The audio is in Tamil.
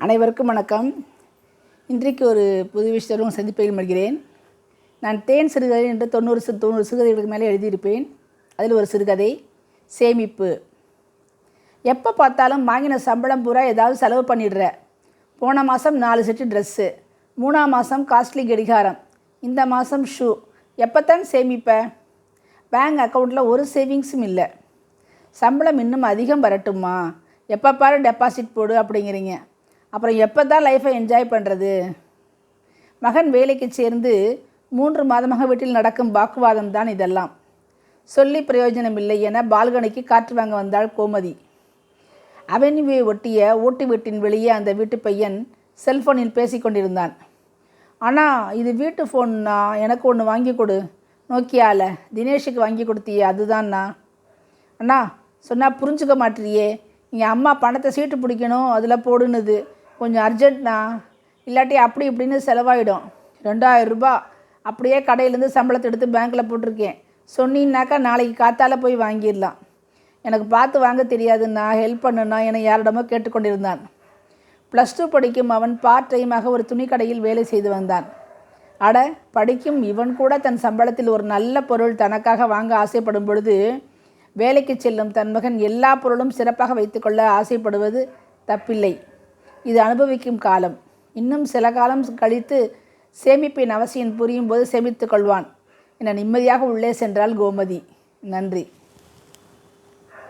அனைவருக்கும் வணக்கம். இன்றைக்கு ஒரு புது விஷயத்துடன் சந்திப்பதில் மகிழ்கிறேன். நான் தேன் சிறுகதை என்று 90 சிறுகதைகளுக்கு மேலே எழுதியிருப்பேன். அதில் ஒரு சிறுகதை சேமிப்பு. எப்போ பார்த்தாலும் வாங்கின சம்பளம் பூரா ஏதாவது செலவு பண்ணிடுற. போன மாதம் 4 செட்டு ட்ரெஸ்ஸு, 3ஆம் மாதம் காஸ்ட்லி கடிகாரம், இந்த மாதம் ஷூ. எப்போத்தான் சேமிப்ப? பேங்க் அக்கௌண்ட்டில் ஒரு சேவிங்ஸும் இல்லை. சம்பளம் இன்னும் அதிகம் வரட்டுமா? எப்போ பாரு டெபாசிட் போடு அப்படிங்கிறீங்க. அப்புறம் எப்போ தான் லைஃப்பை என்ஜாய் பண்ணுறது? மகன் வேலைக்கு சேர்ந்து 3 மாதமாக வீட்டில் நடக்கும் வாக்குவாதம் தான் இதெல்லாம். சொல்லி பிரயோஜனம் இல்லை என பால்கனிக்கு காற்று வாங்க வந்தாள் கோமதி. அவென்யூவை ஒட்டிய ஓட்டு வீட்டின் வெளியே அந்த வீட்டு பையன் செல்ஃபோனில் பேசி கொண்டிருந்தான். ஆனால் இது வீட்டு ஃபோன்னா, எனக்கு ஒன்று வாங்கி கொடு. நோக்கியாவில் தினேஷுக்கு வாங்கி கொடுத்தியே அதுதான்ண்ணா. அண்ணா சொன்னால் புரிஞ்சுக்க மாட்டேறியே. எங்கள் அம்மா பணத்தை சீட்டு பிடிக்கணும், அதில் போடுனுது. கொஞ்சம் அர்ஜென்ட்ண்ணா, இல்லாட்டி அப்படி இப்படின்னு செலவாயிடும். 2000 ரூபா அப்படியே கடையிலேருந்து சம்பளத்தை எடுத்து பேங்க்கில் போட்டிருக்கேன். சொன்னீன்னாக்கா நாளைக்கு காத்தால போய் வாங்கிடலாம். எனக்கு பார்த்து வாங்க தெரியாதுண்ணா, ஹெல்ப் பண்ணுண்ணா என யாரிடமோ கேட்டுக்கொண்டிருந்தான். +2 படிக்கும் அவன் பார்ட் டைமாக ஒரு துணிக்கடையில் வேலை செய்து வந்தான். அட, படிக்கும் இவன் கூட தன் சம்பளத்தில் ஒரு நல்ல பொருள் தனக்காக வாங்க ஆசைப்படும் பொழுது, வேலைக்கு செல்லும் தன் மகன் எல்லா பொருளும் சிறப்பாக வைத்துக்கொள்ள ஆசைப்படுவது தப்பில்லை. இது அனுபவிக்கும் காலம். இன்னும் சில காலம் கழித்து சேமிப்பின் அவசியம் புரியும் போது சேமித்து கொள்வான் என நிம்மதியாக உள்ளே சென்றாள் கோமதி. நன்றி.